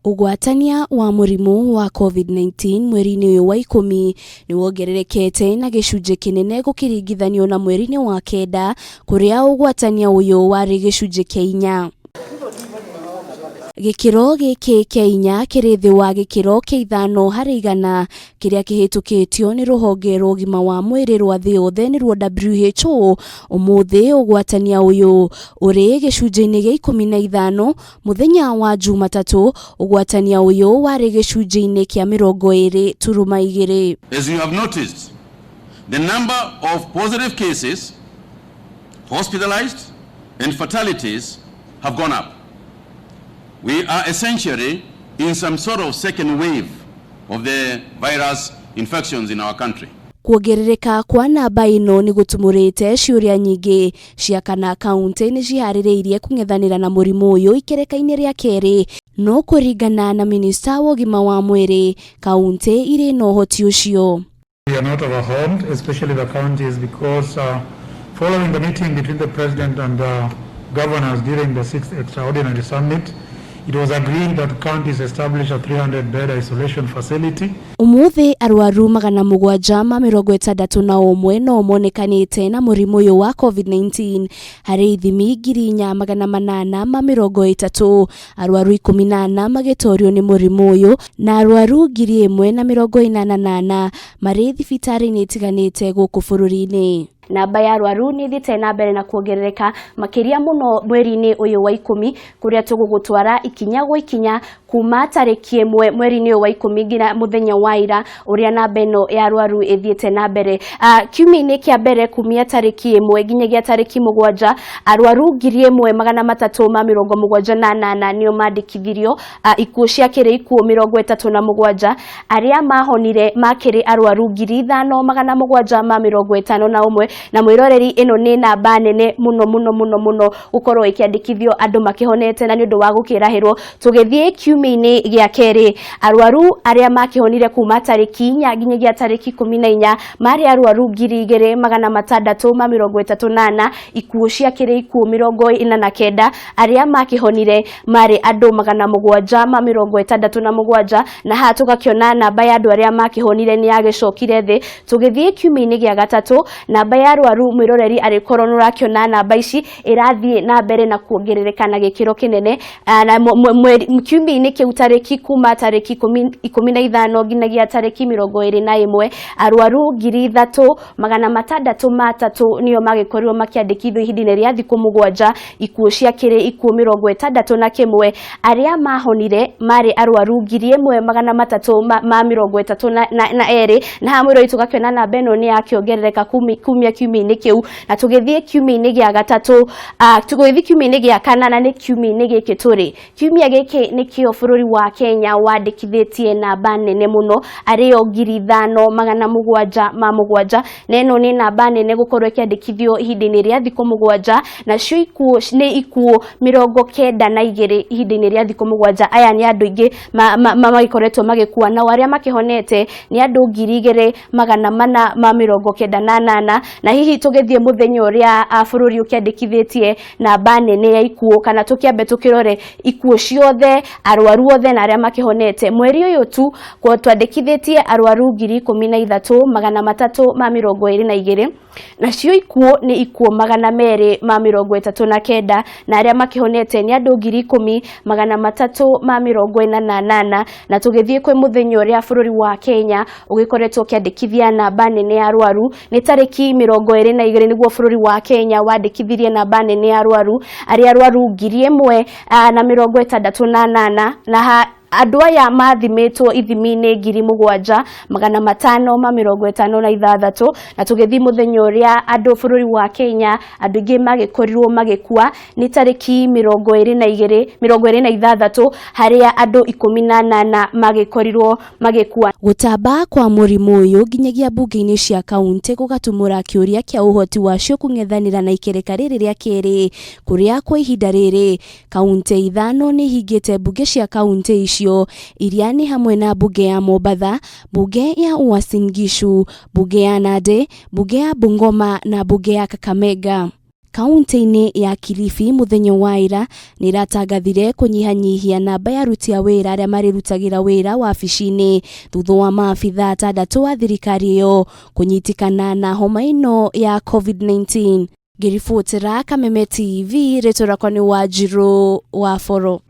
Ugwatania wa murimu wa COVID-19 mweri-ini uyu wa 10 ni wongererekete na gicunji kinene gukiringithanio na mweri-ini wa kenda kuria ugwatania uyu wari gicunji kia 4. Gikiro giki kia 4 kiri thi wa gikiro kia 5 hari 100 kiria kihitukitio ni ruhonge rwa ugima wa mwiri rwa thi yothe ni rwa WHO. Umuthi ugwatania uyu uri gicunji-ini gia 15 muthenya wa Jumatatu ugwatania uyu wari gicunji-ini kia 20.2. As you have noticed, the number of positive cases, hospitalized and fatalities have gone up. We are essentially in some sort of second wave of the virus infections in our country. Kuongerereka kwa namba ino ni gutumurite ciuria nyingi cia kana kaunti ni cihaririirie kung'ethanira na murimu uyu ikereka-ini ria keri, no kuringana na minista wa ugima wa mwiri kaunti iri na uhoti ucio. We are not overwhelmed, especially the counties, because following the meeting between the president and the governors during the 6th extraordinary summit, it was agreed that counties establish a 300-bed isolation facility. Umuthi arwaru 761 no monekanite na murimu uyu wa COVID-19 hari ithimi 830. Arwaru 14 magitorio ni murimu uyu na arwaru 1088 mari thibitari-ini itiganite guku bururi-ini. Namba ya arwaru ni thite na mbere na kuongerereka makiria muno mweri-ini uyu wa 10 kuria tugugutwara ikinya gwa ikinya kuma tariki 1 mweri-ini uyu wa 10 nginya muthenya wa ira uria namba ino ya arwaru ithiete na mbere. Kiumia-ini kia mbere kumia tariki 1 nginyagia tariki 7 arwaru 1378 nio mandikithirio, ikuo ciakire ikuo 37 aria mahonire makiri arwaru 5751 na mwiroreri ino ni namba nene muno gukorwo ikiandikithio andu makihonete na ni undu wa gukirahirwo. Tugithie kiumia-ini gia keri arwaru aria makihonire kuma tariki 4 nginyagia tariki 14 mari arwaru 2638, ikuo ciakire ikuo 49 aria makihonire mari andu 767 na ha tugakiona namba ya andu aria makihonire ni yagicokire thi. Tugithie kiumia-ini gia gatatu namba ya arwaru mwiroreri arikorwo nurakiona namba ici irathie na mbere na kuongerereka na gikiro kinene, na kiumia-ini kiu tariki kuma tariki 15 nginyagia tariki 21 arwaru 3603 nio magikorirwo makiandikithio ihinda-ini ria thiku 7, ikuo ciakire ikuo 61 aria mahonire mari arwaru 1332 na hamwe tugakiona namba ino ni yakiongerereka kumia kiumia-ini kiu. Na tugithie kiumia-ini gia gatatu, tugithie kiumia-ini gia kana na ni kiumia-ini giki turi. Kiumia giki ni kio bururi wa Kenya wandikithitie namba nene muno ario 5777 na ino ni namba nene gukorwo ikiandikithio ihinda-ini ria thiku 7 na cio ikuo ni ikuo 92 ihinda-ini ria thiku 7. Aya ni andu ingi magikoretwo magikua na aria makihonete ni andu 2498 na hihi tugithie muthenya uria bururi ukiandikithitie namba nene ya ikuo kana tukiambe tukirore ikuo ciothe arwaru othe na aria makihonete mweri uyu tu kwa twandikithitie arwaru 13322 na cio ikuo ni ikuo 239 na aria makihonete ni andu 10348 na tugithie kwi muthenya uria bururi wa Kenya ugikoretwo ukiandikithia namba nene ya arwaru ni tariki 22 niguo bururi wa Kenya wandikithirie namba nene ya arwaru aria arwaru 1068 na andu aya mathimitwo ithimi-ini 7556 na tugithii muthenya uria andu bururi wa Kenya andu ingi magikorirwo magikua ni tariki 26 haria andu 18 magikorirwo magikua. Gutamba kwa murimu uyu nginyagia mbunge-ini cia kaunti gugatumura kiuria kia uhoti wacio kung'ethanira na ikereka riri ria keri kuria kwa ihinda riri kaunti 5 ni hingite mbunge cia kaunti icio iria ni hamwe na mbunge ya Mombatha, mbunge ya Uasin Gishu, mbunge ya Nandi, mbunge ya Bungoma na mbunge ya Kakamega. kaunti-inĩ ya Kilifi muthenya wa ira nĩ iratangathire kunyihanyihia namba ya aruti a wĩra arĩa marĩrutagĩra wĩra wabici-inĩ thutha wa maabitha atandatũ wa thirikari ĩyo kunyitikana na homa ĩno ya COVID-19. Ngĩribotera Kameme TV, rĩtwa rĩakwa nĩ Wanjirũ wa Boro.